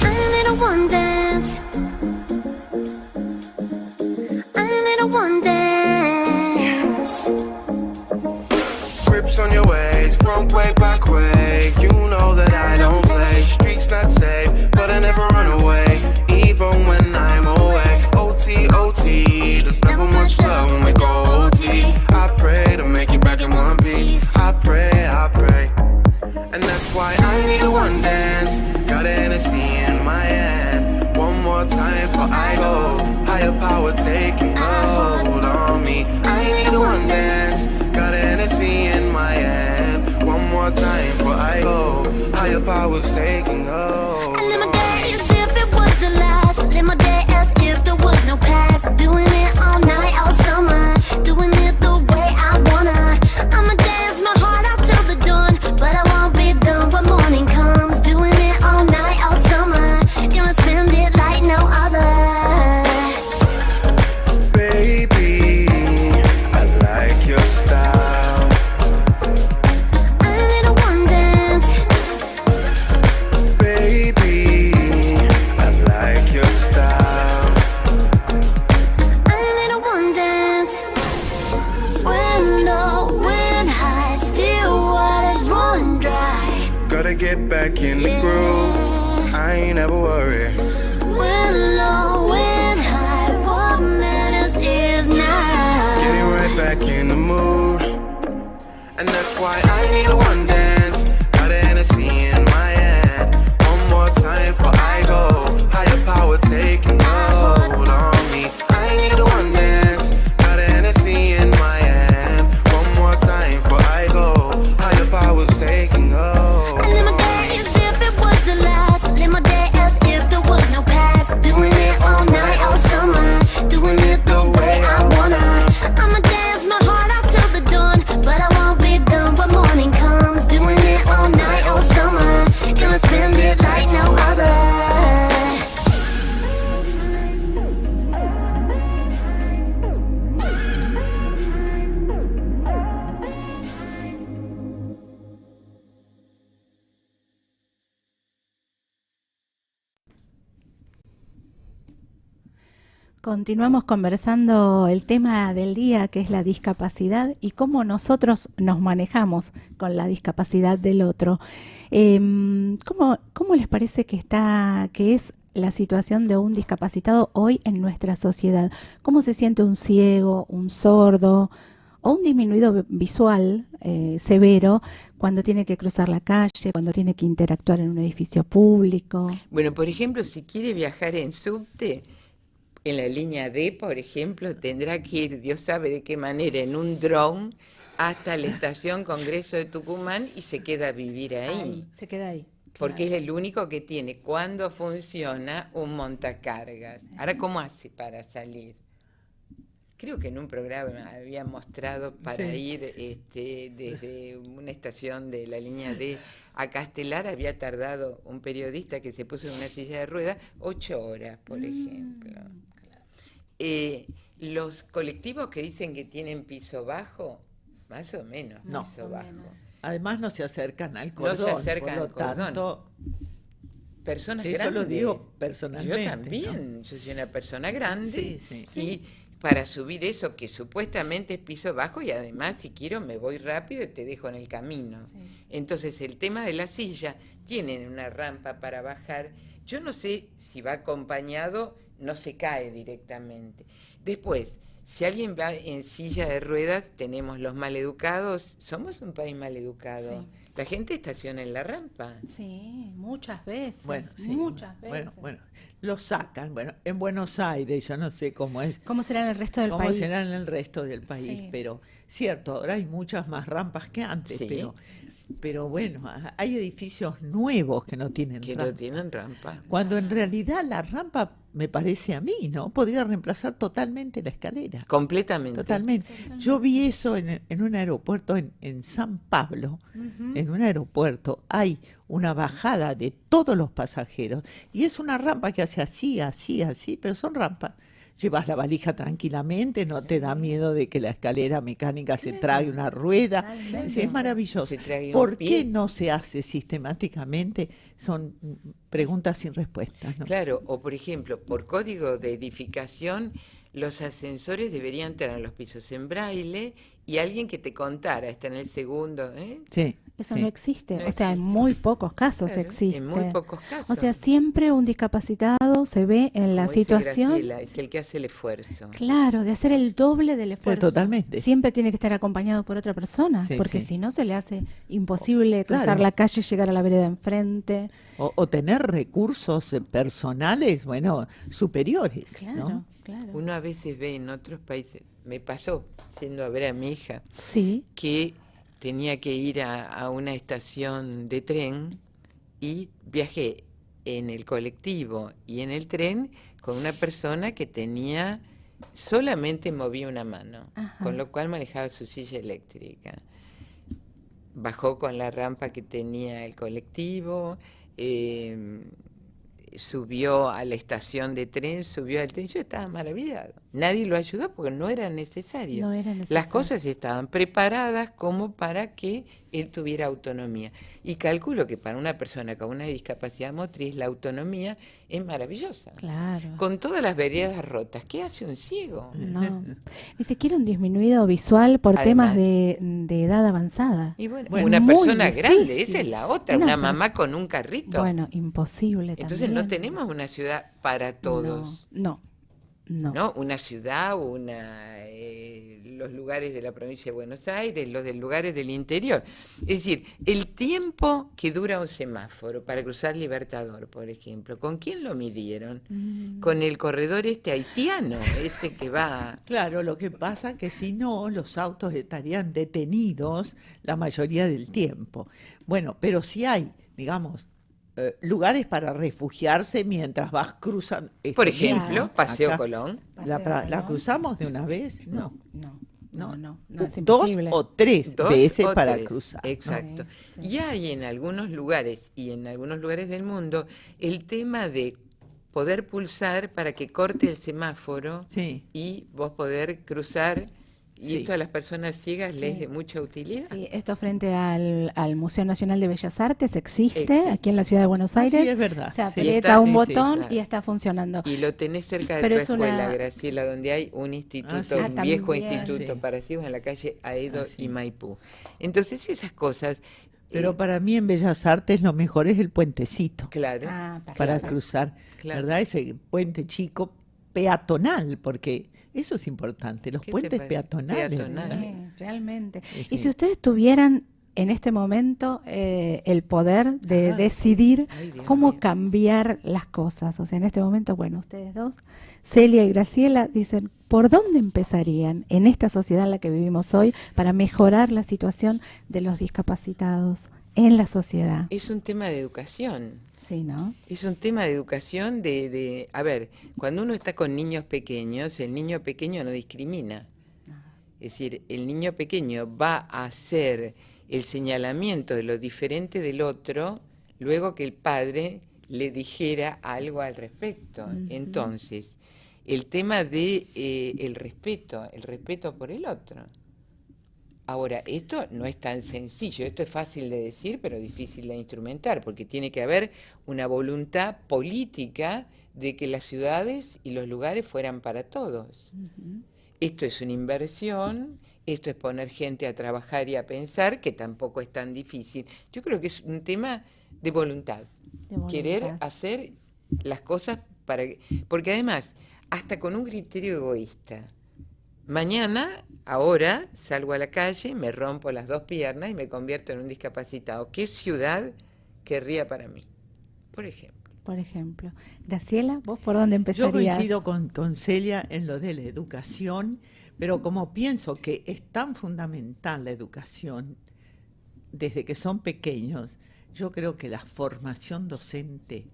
I need a one dance. I need a one dance. Grips on your ways, front way, back way. You know that I don't play. Streets not safe, but I never run away, even when I'm away. OT, OT, there's never much love when we go OT. I pray to make it back in one piece. I pray, and that's why I need a one dance. Got an Hennessy in my hand. One more time before I go. Higher power taking hold on me. I need a one dance. Got an Hennessy in my hand. One more time before I go. Higher powers taking hold. I live my day as if it was the last. Live my day as if there was no past. Doing it all night, all summer. Doing it the way I wanna. I'ma dance my heart out till the dawn, but I won't be done when morning comes. Doing it all night, all summer. Gonna spend it like no other. Baby, I like your style. I need a one dance. Baby, I like your style. I need a one dance. When low, when high, still waters run dry. Gotta get back in the groove. I ain't never worried. When low, when high, what matters is now. Getting right back in the mood. And that's why I need a one dance. Got a Hennessy in my hand. One more time before I go. Higher power taking hold on me. I need a one dance. Got a Hennessy in my hand. One more time before I go. Higher powers taking hold. I live my day as if it was the last. Live my day as if there was no past. Doing it all night, all summer. Doing it the way I wanna. I'ma dance my heart out till the dawn, but I won't be done when morning comes. Doing it all night, all summer. Gonna spend it like no other. Continuamos conversando el tema del día, que es la discapacidad y cómo nosotros nos manejamos con la discapacidad del otro. ¿Cómo les parece que es la situación de un discapacitado hoy en nuestra sociedad? ¿Cómo se siente un ciego, un sordo o un disminuido visual severo cuando tiene que cruzar la calle, cuando tiene que interactuar en un edificio público? Bueno, por ejemplo, si quiere viajar en subte, en la línea D, por ejemplo, tendrá que ir, Dios sabe de qué manera, en un dron hasta la estación Congreso de Tucumán y se queda a vivir ahí. Se queda ahí. Porque es el único que tiene cuando funciona un montacargas. Ahora, ¿cómo hace para salir? creo que en un programa había mostrado para Sí. ir desde una estación de la línea D a Castelar, había tardado un periodista que se puso en una silla de ruedas 8 horas, por ejemplo. Los colectivos que dicen que tienen piso bajo, más o menos No. piso Más o bajo. menos. Además no se acercan al No cordón, se acercan por al lo cordón. tanto, Personas eso grandes. lo digo personalmente. Yo también, yo soy una persona grande Sí, sí. y para subir eso que supuestamente es piso bajo y además si quiero me voy rápido y te dejo en el camino. Sí. Entonces el tema de la silla, tienen una rampa para bajar, yo no sé si va acompañado, no se cae directamente. Después, si alguien va en silla de ruedas, tenemos los maleducados, somos un país maleducado. Sí. La gente estaciona en la rampa. Sí, muchas veces. Bueno, sí. Muchas veces. Bueno, lo sacan. Bueno, en Buenos Aires, yo no sé cómo es, ¿Cómo será en el resto del cómo país? será en el resto del país, Sí. pero cierto, ahora hay muchas más rampas que antes, Sí. pero bueno, hay edificios nuevos que no tienen Que rampa. no tienen rampa. Cuando en realidad la rampa, me parece a mí, ¿no? Podría reemplazar totalmente la escalera. Completamente. Totalmente. Yo vi eso en un aeropuerto en San Pablo. Ujú. En un aeropuerto hay una bajada de todos los pasajeros y es una rampa que hace así, así, así, pero son rampas. Llevas la valija tranquilamente, no te da miedo de que la escalera mecánica se trague una rueda. Totalmente. Es maravilloso. Se trague un ¿Por pie. qué no se hace sistemáticamente? Son preguntas sin respuestas, ¿no? Claro, o por ejemplo, por código de edificación, los ascensores deberían tener los pisos en braille y alguien que te contara, está en el segundo, ¿eh? Sí, Eso sí. no existe. No O sea, en existe. muy pocos casos Claro, existe. En muy pocos casos. O sea, siempre un discapacitado se ve en la Como dice situación, Graciela, es el que hace el esfuerzo. claro, de hacer el doble del esfuerzo. totalmente. Siempre tiene que estar acompañado por otra persona, Sí, porque sí. si no se le hace imposible cruzar claro. la calle y llegar a la vereda enfrente. O tener recursos personales, bueno, superiores, Claro, ¿no? claro. Uno a veces ve en otros países, me pasó yendo a ver a mi hija, Sí, que tenía que ir a una estación de tren y viajé en el colectivo y en el tren con una persona que tenía, solamente movía una mano, Ajá. con lo cual manejaba su silla eléctrica. Bajó con la rampa que tenía el colectivo, subió a la estación de tren, subió al tren, yo estaba maravillado. Nadie lo ayudó porque no era necesario. no era Las necesario. cosas estaban preparadas como para que él tuviera autonomía. Y calculo que para una persona con una discapacidad motriz la autonomía es maravillosa. Claro. Con todas las veredas rotas, ¿qué hace un ciego? No. Ni siquiera un disminuido visual por temas Además. de edad avanzada. Y bueno, Bueno, una muy persona difícil. grande, esa es la otra, Una una mamá pers- con un carrito. Bueno, imposible Entonces también. no tenemos una ciudad para todos. No. ¿No? Una ciudad, los lugares de la provincia de Buenos Aires, los de lugares del interior. Es decir, el tiempo que dura un semáforo para cruzar Libertador, por ejemplo, ¿con quién lo midieron? Con el corredor haitiano, que va... Claro, lo que pasa que si no, los autos estarían detenidos la mayoría del tiempo. Bueno, pero si hay, digamos, lugares para refugiarse mientras vas cruzando. Por ejemplo, Acá, Paseo Colón. ¿La Paseo cruzamos de una vez? No. No, es Dos imposible. o tres Dos veces o para tres, cruzar. ¿no? Exacto. Sí, sí. Y hay en algunos lugares, y en algunos lugares del mundo, el tema de poder pulsar para que corte el semáforo Sí. y vos poder cruzar. Y Sí. esto a las personas ciegas les es Sí. de mucha utilidad. Sí, esto frente al Museo Nacional de Bellas Artes existe Existe. aquí en la ciudad de Buenos Ah, Aires. sí, es verdad. Se Sí. aprieta está, un sí, sí, botón claro. y está funcionando. Y lo tenés cerca de Pero tu es una- escuela, Graciela, donde hay un instituto, sí. un viejo también. instituto Sí. para ciegos en la calle Aedo sí. y Maipú. Entonces esas cosas, Pero para mí en Bellas Artes lo mejor es el puentecito claro, Perfecto. para cruzar, Claro. ¿verdad? Ese puente chico peatonal, porque eso es importante, los ¿Qué te puentes parece? peatonales. Peatonales. ¿verdad? Sí, realmente. Sí. Y si ustedes tuvieran en este momento el poder de Ajá. decidir Ay, Dios cómo mío. cambiar las cosas, o sea, en este momento, bueno, ustedes dos, Celia y Graciela, dicen, ¿por dónde empezarían en esta sociedad en la que vivimos hoy para mejorar la situación de los discapacitados en la sociedad. Es un tema de educación. Sí, ¿no? Es un tema de educación a ver, cuando uno está con niños pequeños, el niño pequeño no discrimina. Es decir, el niño pequeño va a hacer el señalamiento de lo diferente del otro luego que el padre le dijera algo al respecto. Entonces, el tema de el respeto por el otro. Ahora, esto no es tan sencillo, esto es fácil de decir, pero difícil de instrumentar, porque tiene que haber una voluntad política de que las ciudades y los lugares fueran para todos. Esto es una inversión, esto es poner gente a trabajar y a pensar, que tampoco es tan difícil. Yo creo que es un tema de voluntad, querer hacer las cosas porque además, hasta con un criterio egoísta. Mañana, ahora, salgo a la calle, me rompo las 2 piernas y me convierto en un discapacitado. ¿Qué ciudad querría para mí? Por ejemplo. Por ejemplo. Graciela, ¿vos por dónde Yo empezarías? coincido con Celia en lo de la educación, pero como pienso que es tan fundamental la educación desde que son pequeños, yo creo que la formación docente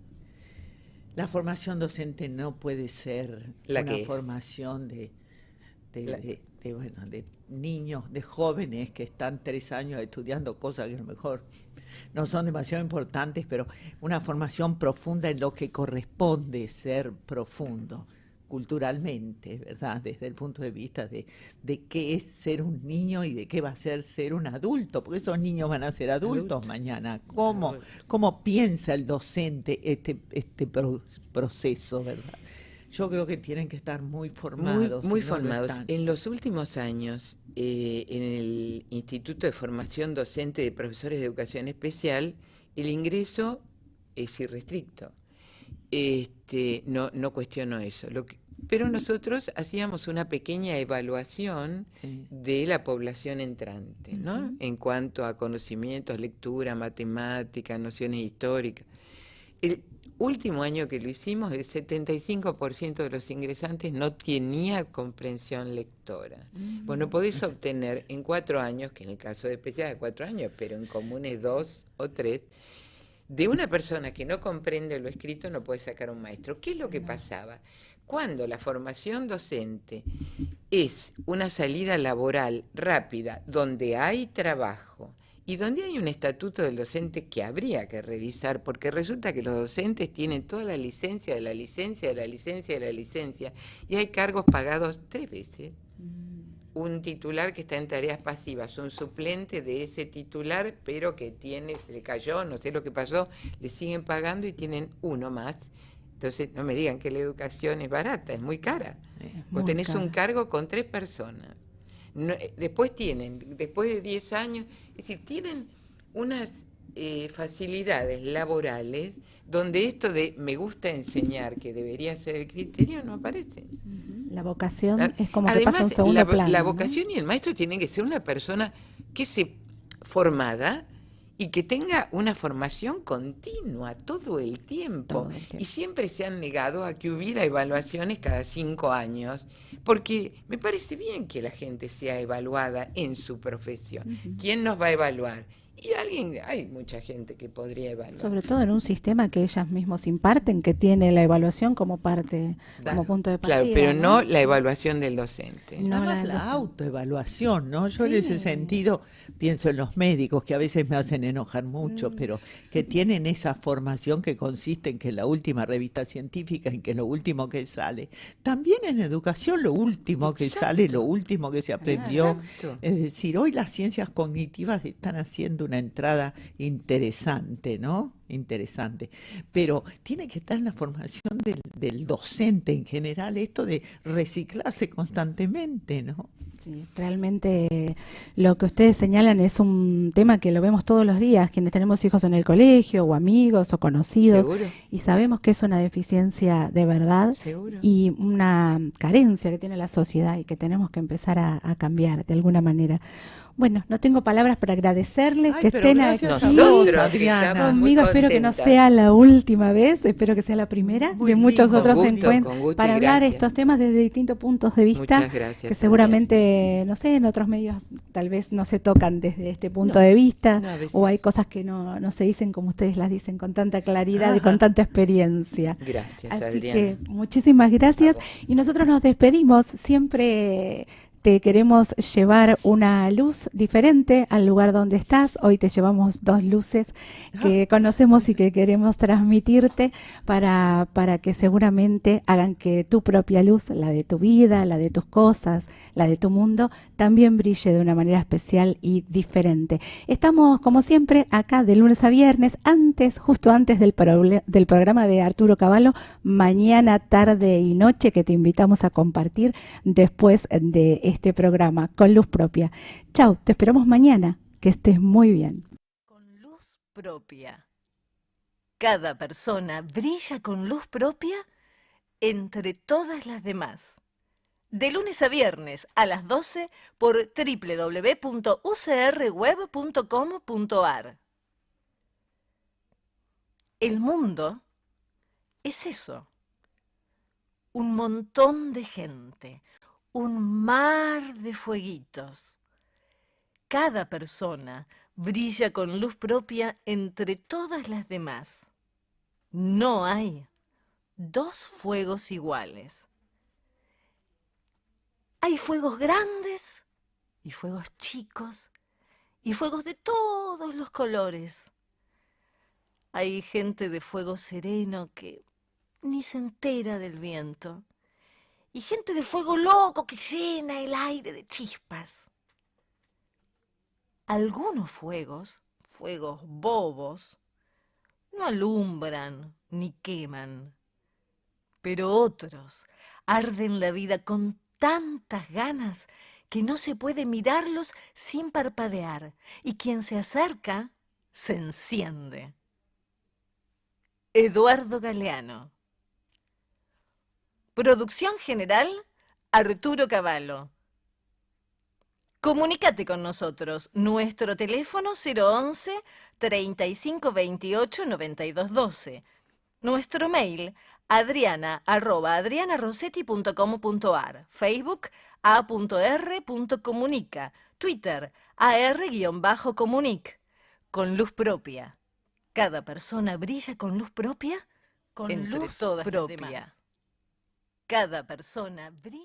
no puede ser una formación de niños, de jóvenes que están 3 años estudiando cosas que a lo mejor no son demasiado importantes, pero una formación profunda en lo que corresponde ser profundo culturalmente, ¿verdad? Desde el punto de vista de qué es ser un niño y de qué va a ser un adulto, porque esos niños van a ser adultos mañana. ¿Cómo piensa el docente este proceso, verdad? Yo creo que tienen que estar muy formados. Muy formados. En los últimos años, en el Instituto de Formación Docente de Profesores de Educación Especial, el ingreso es irrestricto. No cuestiono eso. Pero nosotros hacíamos una pequeña evaluación de la población entrante, ¿no? En cuanto a conocimientos, lectura, matemática, nociones históricas. El último año que lo hicimos, el 75% de los ingresantes no tenía comprensión lectora. Vos no podés obtener en 4 años, que en el caso de especial de 4 años, pero en comunes 2 o 3, de una persona que no comprende lo escrito no puede sacar un maestro. ¿Qué es lo que pasaba? Cuando la formación docente es una salida laboral rápida, donde hay trabajo y donde hay un estatuto del docente que habría que revisar, porque resulta que los docentes tienen toda la licencia de la licencia, de la licencia, de la licencia, y hay cargos pagados 3 veces. Un titular que está en tareas pasivas, un suplente de ese titular, pero que se le cayó, no sé lo que pasó, le siguen pagando y tienen uno más. Entonces, no me digan que la educación es barata, es muy cara. Vos tenés un cargo con 3 personas. Después de 10 años, es decir, tienen unas facilidades laborales donde esto de me gusta enseñar, que debería ser el criterio, no aparece. La vocación es como Además, que pasa a un segundo plano. La vocación y el maestro tienen que ser una persona que se formada y que tenga una formación continua todo el tiempo. Y siempre se han negado a que hubiera evaluaciones cada 5 años, porque me parece bien que la gente sea evaluada en su profesión. ¿Quién nos va a evaluar? Y hay mucha gente que podría evaluar. Sobre todo en un sistema que ellas mismos imparten, que tiene la evaluación como parte, como punto de partida. Claro, pero no la evaluación del docente. Nada más la autoevaluación, ¿no? Yo en ese sentido pienso en los médicos, que a veces me hacen enojar mucho, pero que tienen esa formación que consiste en que la última revista científica, en que lo último que sale. También en educación lo último que sale, lo último que se aprendió. Es decir, hoy las ciencias cognitivas están haciendo una entrada interesante, ¿no? Interesante. Pero tiene que estar en la formación del docente en general, esto de reciclarse constantemente, ¿no? Sí, realmente lo que ustedes señalan es un tema que lo vemos todos los días, quienes tenemos hijos en el colegio o amigos o conocidos. ¿Seguro? Y sabemos que es una deficiencia de verdad. ¿Seguro? Y una carencia que tiene la sociedad y que tenemos que empezar a cambiar de alguna manera. Bueno, no tengo palabras para agradecerles que estén aquí nosotros, Adriana. conmigo esta espero que no contenta. sea la última vez, espero que sea la primera Muy de muchos lindo. otros Con gusto, encuentros con gusto para y hablar gracias. estos temas desde distintos puntos de vista Muchas gracias, que Adriana. seguramente, no sé, en otros medios tal vez no se tocan desde este punto de vista, No, a veces. o hay cosas que no se dicen como ustedes las dicen con tanta claridad y Ajá. con tanta experiencia. Gracias, Así Adriana. que muchísimas gracias y nosotros nos despedimos. Siempre te queremos llevar una luz diferente al lugar donde estás. Hoy te llevamos 2 luces que conocemos y que queremos transmitirte para que seguramente hagan que tu propia luz, la de tu vida, la de tus cosas, la de tu mundo, también brille de una manera especial y diferente. Estamos, como siempre, acá de lunes a viernes, justo antes del programa de Arturo Cavallo, mañana, tarde y noche, que te invitamos a compartir después de este programa con luz propia. Chau, te esperamos mañana. Que estés muy bien. Con luz propia. Cada persona brilla con luz propia entre todas las demás. De lunes a viernes a las 12 por www.ucrweb.com.ar. El mundo es eso. Un montón de gente, un mar de fueguitos. Cada persona brilla con luz propia entre todas las demás. No hay 2 fuegos iguales. Hay fuegos grandes y fuegos chicos y fuegos de todos los colores. Hay gente de fuego sereno que ni se entera del viento, y gente de fuego loco que llena el aire de chispas. Algunos fuegos bobos, no alumbran ni queman, pero otros arden la vida con tantas ganas que no se puede mirarlos sin parpadear, y quien se acerca se enciende. Eduardo Galeano. Producción general, Arturo Cavallo. Comunícate con nosotros. Nuestro teléfono 011 3528 9212. Nuestro mail adriana@adrianarossetti.com.ar. Facebook a.r.comunica. Twitter ar_comunic. Con luz propia. Cada persona brilla con luz propia Con entre luz todas las propia. demás. Cada persona brilla.